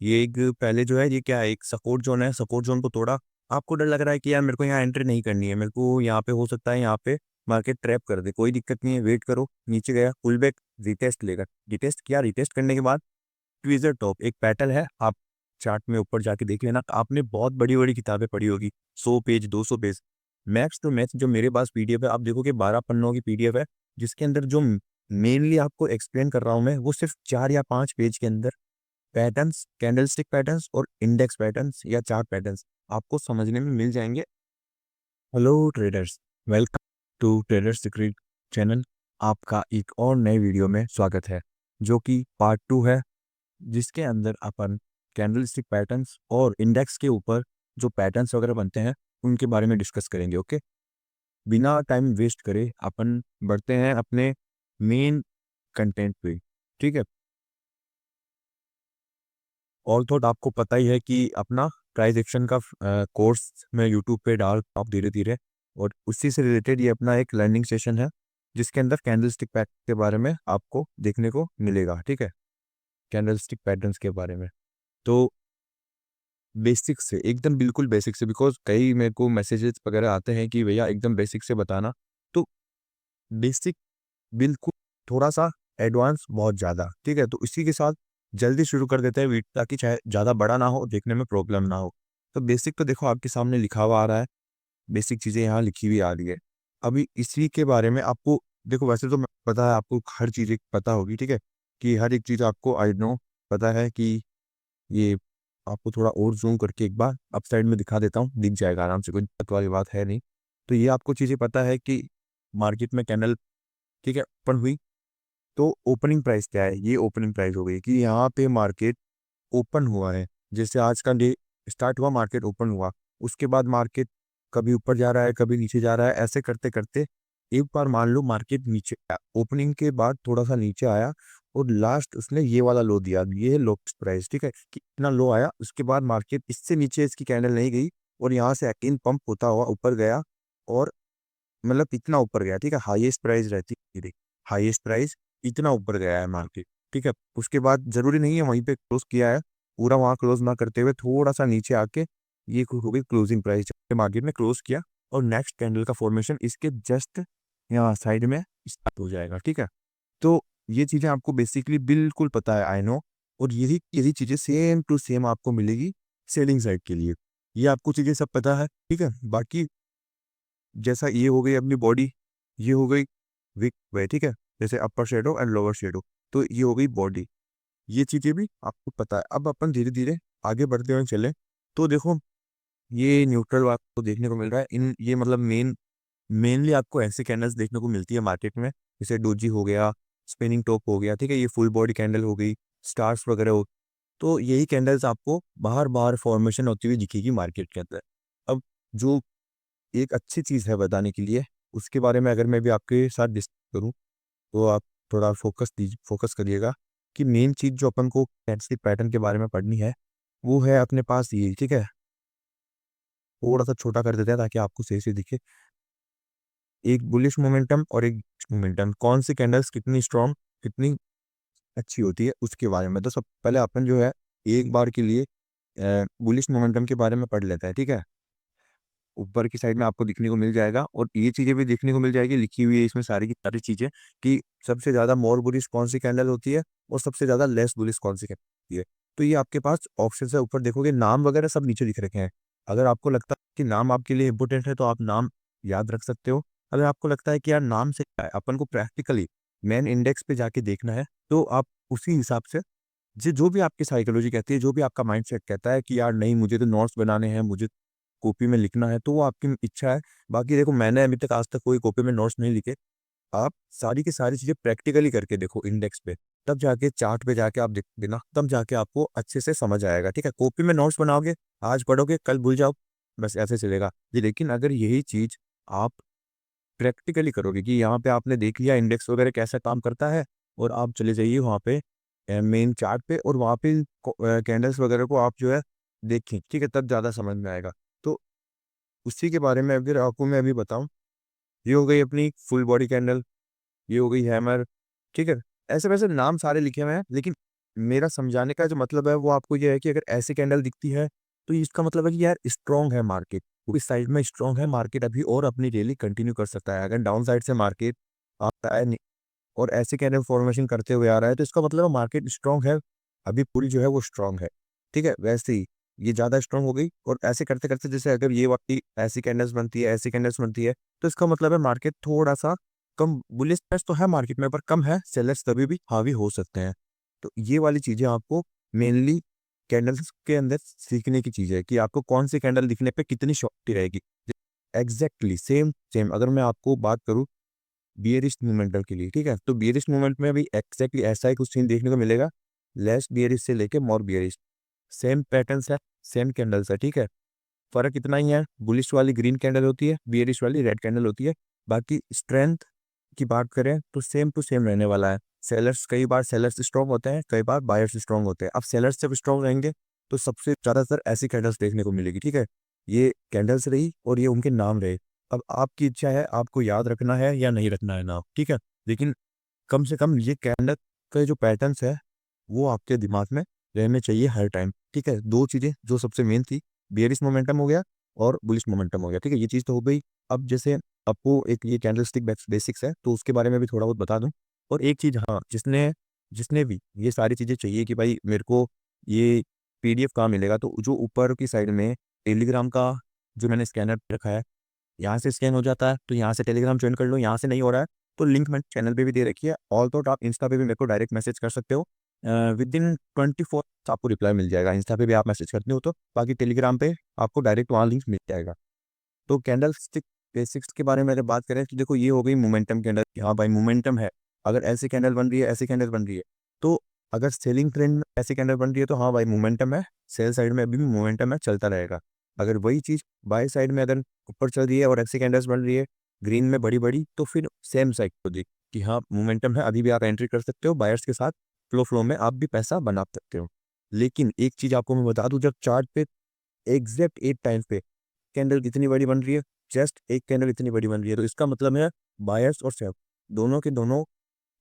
ये एक पहले जो है ये क्या है, एक सपोर्ट जोन है, सपोर्ट जोन को तोड़ा। आपको डर लग रहा है कि यार मेरे को यहाँ एंट्री नहीं करनी है, मेरे को यहाँ पे हो सकता है यहाँ पे मार्केट ट्रैप कर दे, कोई दिक्कत नहीं है, वेट करो। नीचे गया पुल बैक, रिटेस्ट लेगा, रिटेस्ट किया, रिटेस्ट करने के बाद ट्विजर टॉप एक पैटर्न है, आप चार्ट में ऊपर जाके देख लेना। आपने बहुत बड़ी बड़ी किताबें पढ़ी होगी, 100 पेज 200 पेज। मैथ्स तो मैथ्स, जो मेरे पास पीडीएफ है, आप देखो कि 12 पन्नों की पीडीएफ है, जिसके अंदर जो मेनली आपको एक्सप्लेन कर रहा हूँ मैं, वो सिर्फ 4 या 5 पेज के अंदर पैटर्न्स, कैंडलस्टिक पैटर्न्स और इंडेक्स पैटर्न्स या चार्ट पैटर्न्स आपको समझने में मिल जाएंगे। Hello traders, welcome to trader secret channel. आपका एक और नए वीडियो में स्वागत है, जो कि पार्ट 2 है, जिसके अंदर अपन कैंडलस्टिक पैटर्न्स और इंडेक्स के ऊपर जो पैटर्न्स वगैरह बनते हैं उनके बारे में डिस्कस करेंगे। ओके, बिना टाइम वेस्ट करे अपन बढ़ते हैं अपने मेन कंटेंट पे। ठीक है, ऑल थॉट आपको पता ही है कि अपना प्राइस एक्शन का कोर्स मैं यूट्यूब पे डाल आप धीरे धीरे, और उसी से रिलेटेड ये अपना एक लर्निंग सेशन है, जिसके अंदर कैंडलस्टिक पैटर्न के बारे में आपको देखने को मिलेगा। ठीक है, कैंडलस्टिक पैटर्न्स के बारे में तो बेसिक से, एकदम बिल्कुल बेसिक से, बिकॉज कई मेरे को मैसेजेस वगैरह आते हैं कि भैया एकदम बेसिक से बताना। तो बेसिक बिल्कुल, थोड़ा सा एडवांस बहुत ज़्यादा। ठीक है, तो इसी के साथ जल्दी शुरू कर देते हैं वीडियो, ताकि चाहे ज़्यादा बड़ा ना हो, देखने में प्रॉब्लम ना हो। तो बेसिक तो देखो आपके सामने लिखा हुआ आ रहा है, बेसिक चीज़ें यहाँ लिखी हुई आ रही है। अभी इसी के बारे में आपको देखो, वैसे तो पता है आपको, हर चीज़ एक पता होगी। ठीक है, कि हर एक चीज़ आपको आई नो पता है कि ये, आपको थोड़ा और जूम करके एक बार अप साइड में दिखा देता हूँ, दिख जाएगा आराम से, कोई दिक्कत वाली बात है नहीं। तो ये आपको चीज़ें पता है कि मार्केट में कैंडल, ठीक है, ओपन हुई, तो ओपनिंग प्राइस क्या है, ये ओपनिंग प्राइस हो गई कि यहाँ पे मार्केट ओपन हुआ है। जैसे आज का डे स्टार्ट हुआ, मार्केट ओपन हुआ, उसके बाद मार्केट कभी ऊपर जा रहा है, कभी नीचे जा रहा है, ऐसे करते करते एक बार मान लो मार्केट नीचे आया, ओपनिंग के बाद थोड़ा सा नीचे आया, और लास्ट उसने ये वाला लो दिया, ये है लोएस्ट प्राइस। ठीक है, कि इतना लो आया, उसके बाद मार्केट इससे नीचे इसकी कैंडल नहीं गई, और यहाँ से अगेन पंप होता हुआ ऊपर गया, और मतलब इतना ऊपर गया। ठीक है, हाईएस्ट प्राइस रहती है, देख, हाईएस्ट प्राइस इतना ऊपर गया है मार्केट। ठीक है, उसके बाद जरूरी नहीं है वहीं पे क्लोज किया है, पूरा वहां क्लोज ना करते हुए थोड़ा सा नीचे आके ये हो गई क्लोजिंग प्राइस, मार्केट में क्लोज किया, और नेक्स्ट कैंडल का फॉर्मेशन इसके जस्ट यहाँ साइड में स्टार्ट हो जाएगा। ठीक है, तो ये चीजें आपको बेसिकली बिल्कुल पता है, आई नो। और यही यही चीजें सेम टू सेम आपको मिलेगी सेलिंग साइड के लिए, ये आपको चीजें सब पता है। ठीक है, बाकी जैसा ये हो गई अपनी बॉडी, ये हो गई विक वे। ठीक है, जैसे अपर शेडो एंड लोअर शेडो, तो ये हो गई बॉडी, ये चीजें भी आपको पता है। अब अपन धीरे धीरे आगे बढ़ते हुए चले, तो देखो ये न्यूट्रल आपको देखने को मिल रहा है, इन ये मतलब मेनली आपको ऐसे कैंडल्स देखने को मिलती है मार्केट में, जैसे डोजी हो गया, स्पिनिंग टॉप हो गया। ठीक है, ये फुल बॉडी कैंडल हो गई, स्टार्स वगैरह हो, तो यही कैंडल्स आपको बाहर बाहर फॉर्मेशन होती हुई दिखेगी मार्केट के अंदर। अब जो एक अच्छी चीज़ है बताने के लिए, उसके बारे में अगर मैं भी आपके साथ डिस्कस करूँ, तो आप थोड़ा फोकस करिएगा कि मेन चीज़ जो अपन को कैंडलस्टिक पैटर्न के बारे में पढ़नी है, वो है अपने पास ये। ठीक है, थोड़ा सा छोटा कर देते हैं ताकि आपको सही से दिखे। एक बुलिश मोमेंटम और एक मोमेंटम, कौन सी कैंडल्स कितनी स्ट्रॉन्ग, कितनी अच्छी होती है, उसके बारे में। तो सब पहले अपन जो है एक बार के लिए बुलिश मोमेंटम के बारे में पढ़ लेते हैं। ठीक है, ऊपर की साइड में आपको दिखने को मिल जाएगा, और ये चीजें भी देखने को मिल जाएगी, लिखी हुई है इसमें सारी की सारी चीजें, कि सबसे ज्यादा मोर बुलिश कौन सी कैंडल होती है, और सबसे ज्यादा लेस बुलिश कौन सी कैंडल होती है। तो ये आपके पास ऑप्शन है, ऊपर देखोगे नाम वगैरह सब नीचे लिख रखे हैं। अगर आपको लगता है कि नाम आपके लिए इंपॉर्टेंट है, तो आप नाम याद रख सकते हो। अगर आपको लगता है कि यार नाम से क्या है, अपन को प्रैक्टिकली मेन इंडेक्स पे जाके देखना है, तो आप उसी हिसाब से जो भी आपकी साइकोलॉजी कहती है, जो भी आपका माइंडसेट कहता है कि यार नहीं मुझे तो नोट्स बनाने हैं, मुझे कॉपी में लिखना है, तो वो आपकी इच्छा है। बाकी देखो, मैंने अभी तक आज तक कोई कॉपी में नोट्स नहीं लिखे। आप सारी की सारी चीजें प्रैक्टिकली करके देखो इंडेक्स पे, तब जाके चार्ट पे जाके आप देख देना, तब जाके आपको अच्छे से समझ आएगा। ठीक है, कॉपी में नोट्स बनाओगे, आज पढ़ोगे कल भूल जाओ, बस ऐसे चलेगा जी। लेकिन अगर यही चीज आप प्रैक्टिकली करोगे, कि यहाँ पे आपने देख लिया इंडेक्स वगैरह कैसा काम करता है, और आप चले जाइए वहाँ पे मेन चार्ट पे, और वहाँ पे कैंडल्स वगैरह को आप जो है देखें। ठीक है, तब ज़्यादा समझ में आएगा। तो उसी के बारे में अगर आपको मैं अभी बताऊं, ये हो गई अपनी फुल बॉडी कैंडल, ये हो गई हैमर। ठीक है, ऐसे वैसे नाम सारे लिखे हुए हैं, लेकिन मेरा समझाने का जो मतलब है वो आपको ये है कि अगर ऐसी कैंडल दिखती है तो इसका मतलब है कि यार स्ट्रांग है मार्केट, वो इस साइड में स्ट्रांग है मार्केट, अभी और अपनी रैली कंटिन्यू कर सकता है। अगर डाउन साइड से मार्केट आता है और ऐसे कैंडल फॉर्मेशन करते हुए आ रहा है तो इसका मतलब मार्केट स्ट्रांग है, अभी पूरी जो है वो स्ट्रांग है। ठीक है, वैसे ही ये ज़्यादा स्ट्रांग हो गई और ऐसे करते करते जैसे अगर ये वाली ऐसी कैंडल्स बनती है, ऐसी कैंडल्स बनती है, तो इसका मतलब है मार्केट थोड़ा सा कम बुलिशनेस तो है मार्केट में, पर कम है, सेलर्स तभी भी हावी हो सकते हैं। तो ये वाली चीज़ें आपको मेनली कैंडल्स के अंदर सीखने की चीज़ है कि आपको कौन सी कैंडल दिखने पे कितनी शॉर्टी रहेगी। एग्जैक्टली सेम सेम अगर मैं आपको बात करूँ बियरिश मोमेंटम के लिए, ठीक है, तो बियरिश मोमेंट में भी एग्जैक्टली ऐसा ही कुछ सीन देखने को मिलेगा, लेस बियरिश से लेके मोर बियरिश, सेम पैटर्न्स है, सेम कैंडल्स है। ठीक है, फर्क इतना ही है, बुलिश वाली ग्रीन कैंडल होती है, बियरिश वाली रेड कैंडल होती है। बाकी स्ट्रेंथ की बात करें तो सेम टू सेम रहने वाला है। सेलर्स कई बार सेलर्स स्ट्रॉन्ग होते हैं, कई बार बायर्स स्ट्रॉन्ग होते हैं। अब सेलर्स जब स्ट्रॉन्ग रहेंगे तो सबसे ज़्यादातर ऐसी कैंडल्स देखने को मिलेगी। ठीक है, ये कैंडल्स रही और ये उनके नाम रहे। अब आपकी इच्छा है आपको याद रखना है या नहीं रखना है नाम, ठीक है, लेकिन कम से कम ये कैंडल के जो पैटर्न्स है वो आपके दिमाग में रहने चाहिए हर टाइम। ठीक है, दो चीज़ें जो सबसे मेन थी, बेयरिश मोमेंटम हो गया और बुलिश मोमेंटम हो गया। ठीक है, ये चीज़ तो हो गई। अब जैसे आपको एक ये कैंडलस्टिक बेसिक्स है तो उसके बारे में भी थोड़ा बहुत बता दूं। और एक चीज़, हाँ, जिसने जिसने भी ये सारी चीज़ें चाहिए कि भाई मेरे को ये पीडीएफ कहाँ मिलेगा, तो जो ऊपर की साइड में टेलीग्राम का जो मैंने स्कैनर रखा है, यहाँ से स्कैन हो जाता है तो यहाँ से टेलीग्राम ज्वाइन कर लो। यहाँ से नहीं हो रहा है तो लिंक मैंने चैनल पे भी दे रखी है। ऑल तो आप इंस्टा पे भी मेरे को डायरेक्ट मैसेज कर सकते हो, विद इन 24 आपको रिप्लाई मिल जाएगा। इंस्टा पे भी आप मैसेज करते हो तो, बाकी टेलीग्राम पे आपको डायरेक्ट वहाँ लिंक मिल जाएगा। तो कैंडल स्टिक बेसिक्स के बारे में अगर बात करें तो देखो ये हो गई मोमेंटम कैंडल, हाँ भाई मोमेंटम है, अगर ऐसी कैंडल बन रही है, ऐसी कैंडल बन रही है, तो अगर सेलिंग ट्रेंड में ऐसी कैंडल बन रही है तो हाँ भाई मोमेंटम है, सेल साइड में अभी भी मोमेंटम है, चलता रहेगा। अगर वही चीज़ बाय साइड में अगर ऊपर चल रही है और ऐसी कैंडल्स बन रही है ग्रीन में बड़ी बड़ी, तो फिर सेम साइड को देख कि हाँ मोमेंटम है, अभी भी आप एंट्री कर सकते हो बायर्स के साथ, फ्लो फ्लो में आप भी पैसा बना सकते हो। लेकिन एक चीज़ आपको मैं बता दूं, जब चार्ट पे एग्जैक्ट 8 टाइम पे कैंडल कितनी बड़ी बन रही है, जस्ट एक कैंडल इतनी बड़ी बन रही है, तो इसका मतलब है बायर्स और सेल दोनों के दोनों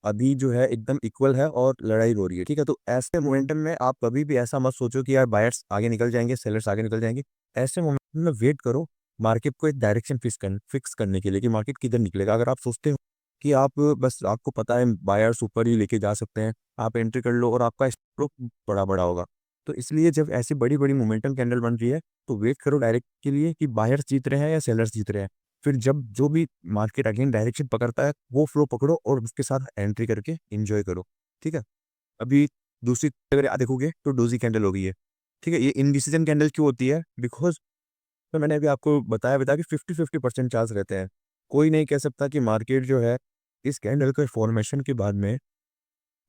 अभी जो है एकदम इक्वल है और लड़ाई हो रही है। ठीक है, तो ऐसे मोमेंटम में आप कभी भी ऐसा मत सोचो कि यार बायर्स आगे निकल जाएंगे, सेलर्स आगे निकल जाएंगे। ऐसे मोमेंटम में वेट करो मार्केट को एक डायरेक्शन फिक्स करने के लिए कि मार्केट किधर निकलेगा। अगर आप सोचते हो कि आप बस आपको पता है बायर्स ऊपर ही लेके जा सकते हैं, आप एंट्री कर लो और आपका स्ट्रोक बड़ा बड़ा होगा। तो इसलिए जब ऐसी बड़ी बड़ी मोमेंटम कैंडल बन रही है तो वेट करो डायरेक्ट के लिए कि बायर्स जीत रहे हैं या सेलर्स जीत रहे हैं। फिर जब जो भी मार्केट अगेन डायरेक्शन पकड़ता है वो फ्लो पकड़ो और उसके साथ एंट्री करके एंजॉय करो। ठीक है, अभी दूसरी अगर आप देखोगे तो डोजी कैंडल हो गई है। ठीक है, ये इनडिसीजन कैंडल क्यों होती है, बिकॉज तो मैंने अभी आपको बताया कि 50-50% चांस रहते हैं। कोई नहीं कह सकता कि मार्केट जो है इस कैंडल के फॉर्मेशन के बाद में,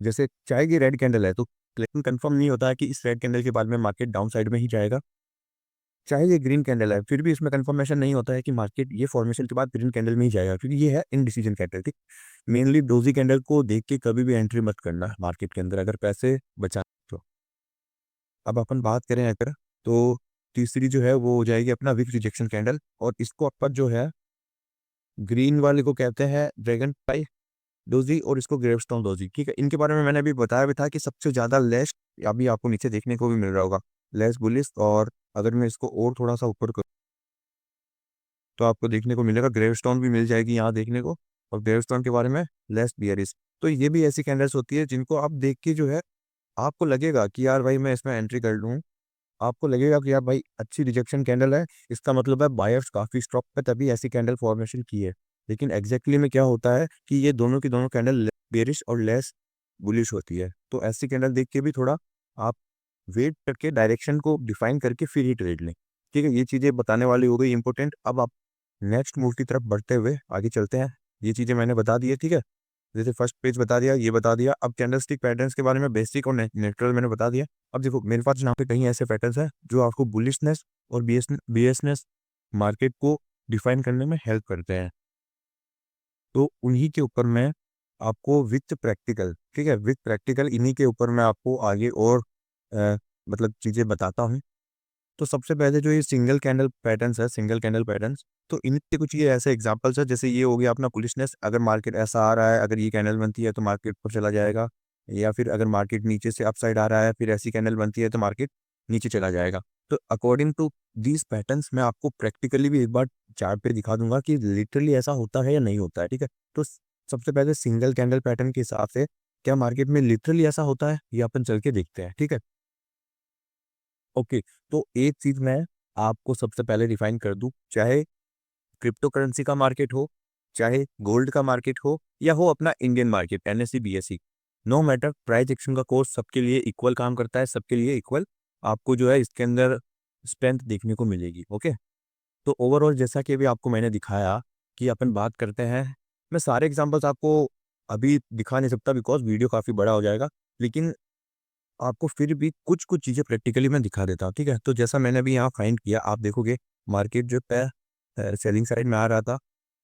जैसे चाहे कि रेड कैंडल है तो लेकिन कंफर्म नहीं होता है कि इस रेड कैंडल के बाद में मार्केट डाउन साइड में ही जाएगा। चाहे ये ग्रीन कैंडल है फिर भी इसमें कंफर्मेशन नहीं होता है कि मार्केट ये फॉर्मेशन के बाद ग्रीन कैंडल में ही जाएगा, क्योंकि ये है इनडिसीजन कैंडल। ठीक, मेनली डोजी कैंडल को देख के कभी भी एंट्री मत करना मार्केट के अंदर अगर पैसे बचा तो। अब अपन बात करें अगर, तो तीसरी जो है वो हो जाएगी अपना विक रिजेक्शन कैंडल, और इसको अपन जो है ग्रीन वाले को कहते हैं ड्रैगन फ्लाई डोजी और इसको ग्रेवस्टोन डोजी। ठीक है, इनके बारे में मैंने अभी बताया भी था कि सबसे ज़्यादा लेस अभी आपको नीचे देखने को भी मिल रहा होगा, लेस बुलिस। और अगर मैं इसको और थोड़ा सा ऊपर तो आपको देखने को मिलेगा ग्रेवस्टोन भी मिल जाएगी यहाँ देखने को, और ग्रेवस्टोन के बारे में लेस बियरिश। तो ये भी ऐसी कैंडल्स होती है जिनको आप देख के जो है आपको लगेगा कि यार भाई मैं इसमें एंट्री कर लूँ, आपको लगेगा कि यार भाई अच्छी रिजेक्शन कैंडल है, इसका मतलब है बायर्स काफ़ी स्टॉक पे तभी ऐसी कैंडल फॉर्मेशन की है। लेकिन एग्जैक्टली में क्या होता है कि ये दोनों की दोनों कैंडल बेरिश और लेस बुलिश होती है। तो ऐसी कैंडल देख के भी थोड़ा आप वेट करके डायरेक्शन को डिफाइन करके फिर ही ट्रेड लें। ठीक है, ये चीज़ें बताने वाली हो गई इंपॉर्टेंट। अब आप नेक्स्ट मूव की तरफ बढ़ते हुए आगे चलते हैं। ये चीज़ें मैंने बता दी है, ठीक है, जैसे फर्स्ट पेज बता दिया, ये बता दिया। अब कैंडलस्टिक पैटर्न्स के बारे में बेसिक और नेचुरल मैंने बता दिया। अब देखो मेरे पास यहाँ पे कहीं ऐसे पैटर्न्स हैं जो आपको बुलिशनेस और बीएसनेस मार्केट को डिफाइन करने में हेल्प करते हैं। तो उन्हीं के ऊपर मैं आपको विथ प्रैक्टिकल, ठीक है, विथ प्रैक्टिकल इन्हीं के ऊपर मैं आपको आगे और मतलब चीज़ें बताता हूँ। तो सबसे पहले जो ये सिंगल कैंडल पैटर्न्स है, सिंगल कैंडल पैटर्न्स, तो इनके कुछ ये ऐसे एग्जांपल्स है। जैसे ये हो गया अपना बुलिशनेस, अगर मार्केट ऐसा आ रहा है, अगर ये कैंडल बनती है तो मार्केट पर चला जाएगा। या फिर अगर मार्केट नीचे से अपसाइड आ रहा है फिर ऐसी कैंडल बनती है तो मार्केट नीचे चला जाएगा। तो अकॉर्डिंग टू दीज पैटर्न्स मैं आपको प्रैक्टिकली भी एक बार चार्ट पे दिखा दूंगा कि लिटरली ऐसा होता है या नहीं होता है, ठीक है। तो सबसे पहले सिंगल कैंडल पैटर्न के हिसाब से क्या मार्केट में लिटरली ऐसा होता है ये अपन चल के देखते हैं, ठीक है। ओके, तो एक चीज मैं आपको सबसे पहले डिफाइन कर दूं, चाहे क्रिप्टो करेंसी का मार्केट हो, चाहे गोल्ड का मार्केट हो, या हो अपना Indian market NSC BSC, no matter, price action का कोर्स सबके लिए इक्वल काम करता है, सबके लिए इक्वल आपको जो है इसके अंदर स्ट्रेंथ देखने को मिलेगी। ओके, तो ओवरऑल जैसा कि अभी आपको मैंने दिखाया कि अपन बात करते हैं, मैं सारे एग्जांपल्स आपको अभी दिखा नहीं सकता बिकॉज वीडियो काफ़ी बड़ा हो जाएगा, लेकिन आपको फिर भी कुछ कुछ चीज़ें प्रैक्टिकली मैं दिखा देता हूँ, ठीक है। तो जैसा मैंने अभी यहाँ फाइंड किया, आप देखोगे मार्केट जो है सेलिंग साइड में आ रहा था।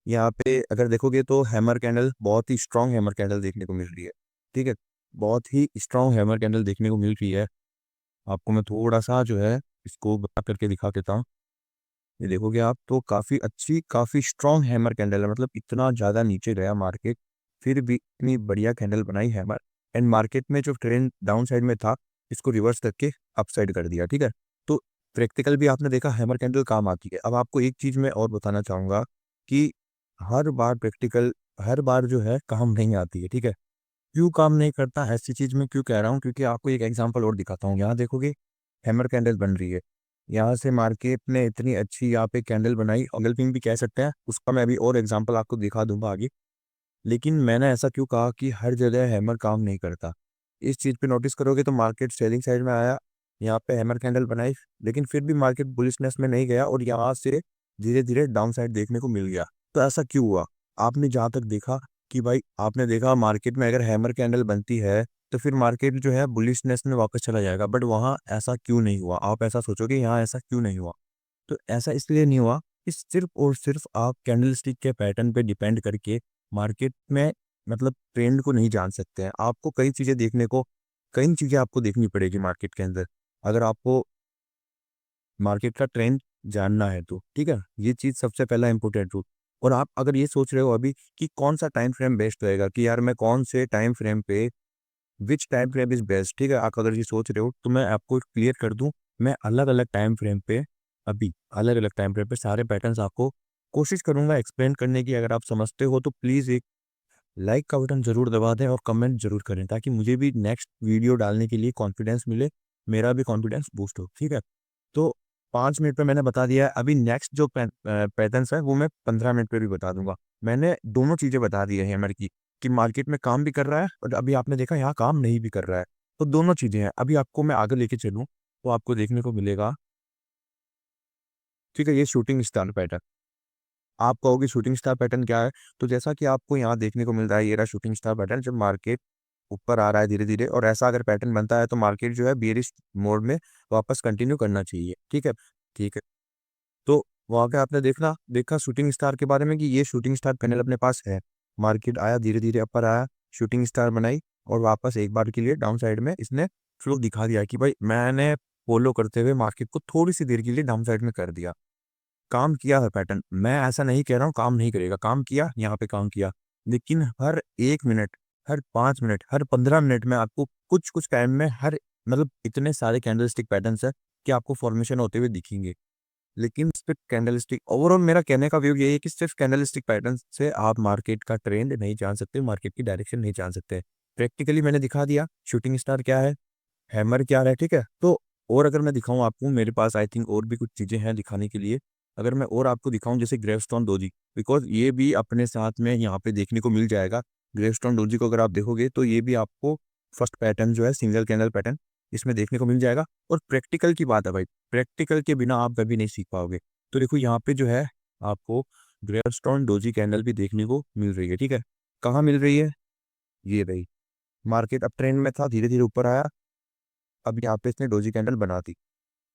यहाँ पे अगर देखोगे तो हैमर कैंडल, बहुत ही स्ट्रांग हैमर कैंडल देखने को मिल रही है, ठीक है। बहुत ही स्ट्रांग हैमर कैंडल देखने को मिल रही है। आपको मैं थोड़ा सा जो है इसको बना करके दिखा देता हूँ। ये देखोगे आप तो काफ़ी अच्छी, काफ़ी स्ट्रांग हैमर कैंडल है, मतलब इतना ज़्यादा नीचे गया मार्केट फिर भी इतनी बढ़िया कैंडल बनाई हैमर। एंड मार्केट में जो ट्रेंड डाउन साइड में था इसको रिवर्स करके अप साइड कर दिया, ठीक है। तो प्रैक्टिकल भी आपने देखा हैमर कैंडल काम आती है। अब आपको एक चीज़ मैं और बताना चाहूँगा कि हर बार प्रैक्टिकल, हर बार जो है काम नहीं आती है, ठीक है। क्यों काम नहीं करता, ऐसी चीज़ मैं क्यों कह रहा हूँ, क्योंकि आपको एक एग्जांपल और दिखाता हूँ। यहाँ देखोगे हैमर कैंडल बन रही है, यहाँ से मार्केट ने इतनी अच्छी यहाँ पे कैंडल बनाई, ऑगलपिंग भी कह सकते हैं उसका, मैं अभी और एग्जांपल आपको दिखा दूंगा आगे। लेकिन मैंने ऐसा क्यों कहा कि हर जगह हैमर काम नहीं करता, इस चीज़ पे नोटिस करोगे तो मार्केट सेलिंग साइड में आया, यहाँ पे हैमर कैंडल बनाई, लेकिन फिर भी मार्केट बुलिशनेस में नहीं गया और यहाँ से धीरे धीरे डाउन साइड देखने को मिल गया। तो ऐसा क्यों हुआ, आपने जहाँ तक देखा कि भाई आपने देखा मार्केट में अगर हैमर कैंडल बनती है तो फिर मार्केट जो है बुलिशनेस में वापस चला जाएगा, बट वहाँ ऐसा क्यों नहीं हुआ, आप ऐसा सोचोगे यहाँ ऐसा क्यों नहीं हुआ। तो ऐसा इसलिए नहीं हुआ कि सिर्फ और सिर्फ आप कैंडलस्टिक के पैटर्न पे डिपेंड करके मार्केट में मतलब ट्रेंड को नहीं जान सकते हैं। आपको कई चीज़ें देखने को, कई चीज़ें आपको देखनी पड़ेगी मार्केट के अंदर अगर आपको मार्केट का ट्रेंड जानना है तो, ठीक है। ये चीज़ सबसे पहला इंपॉर्टेंट रूल। और आप अगर ये सोच रहे हो अभी कि कौन सा टाइम फ्रेम बेस्ट रहेगा, कि यार मैं कौन से टाइम फ्रेम पे, which time frame is best, ठीक है, आप अगर ये सोच रहे हो तो मैं आपको क्लियर कर दूं। मैं अलग अलग टाइम फ्रेम पे, अभी अलग अलग टाइम फ्रेम पे सारे पैटर्न्स आपको कोशिश करूंगा एक्सप्लेन करने की। अगर आप समझते हो तो प्लीज़ एक लाइक का बटन जरूर दबा दें और कमेंट जरूर करें ताकि मुझे भी नेक्स्ट वीडियो डालने के लिए कॉन्फिडेंस मिले, मेरा भी कॉन्फिडेंस बूस्ट हो, ठीक है। तो 5 मिनट पे मैंने बता दिया है, अभी नेक्स्ट जो पैटर्न्स है वो मैं 15 मिनट पे भी बता दूंगा। मैंने दोनों चीज़ें बता दी है हैमर की, कि मार्केट में काम भी कर रहा है और अभी आपने देखा यहाँ काम नहीं भी कर रहा है। तो दोनों चीज़ें हैं, अभी आपको मैं आगे लेके चलूँ तो आपको देखने को मिलेगा, ठीक है। ये शूटिंग स्टार पैटर्न, आप कहोगे शूटिंग स्टार पैटर्न क्या है, तो जैसा कि आपको यहाँ देखने को मिल रहा है ये रहा शूटिंग स्टार पैटर्न। जब मार्केट ऊपर आ रहा है धीरे धीरे और ऐसा अगर पैटर्न बनता है तो मार्केट जो है बेरिश मोड में वापस कंटिन्यू करना चाहिए, ठीक है। ठीक है, तो वहाँ पे आपने देखा शूटिंग स्टार के बारे में कि ये शूटिंग स्टार पैनल अपने पास है। मार्केट आया धीरे धीरे ऊपर आया, शूटिंग स्टार बनाई और वापस एक बार के लिए डाउन साइड में इसने फ्लो दिखा दिया कि भाई मैंने फॉलो करते हुए मार्केट को थोड़ी सी देर के लिए डाउन साइड में कर दिया। काम किया है पैटर्न, मैं ऐसा नहीं कह रहा हूँ काम नहीं करेगा, काम किया, यहाँ पे काम किया, लेकिन हर 1 मिनट, हर 5 मिनट, हर 15 मिनट में आपको कुछ कुछ टाइम में हर, मतलब इतने सारे कैंडलस्टिक पैटर्न्स है कि आपको फॉर्मेशन होते हुए दिखेंगे। लेकिन सिर्फ कैंडलस्टिक, ओवरऑल मेरा कहने का व्यू यही है कि सिर्फ कैंडलस्टिक पैटर्न से आप मार्केट का ट्रेंड नहीं जान सकते, मार्केट की डायरेक्शन नहीं जान सकते। प्रैक्टिकली मैंने दिखा दिया शूटिंग स्टार क्या है, हैमर क्या है, ठीक है। तो और अगर मैं दिखाऊं आपको, मेरे पास आई थिंक और भी कुछ चीज़ें हैं दिखाने के लिए। अगर मैं और आपको दिखाऊं जैसे ग्रेवस्टोन डोजी, बिकॉज ये भी अपने साथ में यहाँ पे देखने को मिल जाएगा। ग्रेवस्टोन डोजी को अगर आप देखोगे तो ये भी आपको फर्स्ट पैटर्न जो है सिंगल कैंडल पैटर्न इसमें देखने को मिल जाएगा। और प्रैक्टिकल की बात है भाई, प्रैक्टिकल के बिना आप कभी नहीं सीख पाओगे। तो देखो यहाँ पे जो है आपको ग्रेवस्टोन डोजी कैंडल भी देखने को मिल रही है, ठीक है। कहाँ मिल रही है, ये रही, मार्केट अप ट्रेंड में था, धीरे धीरे ऊपर आया, अब यहाँ पे इसने डोजी कैंडल बना दी,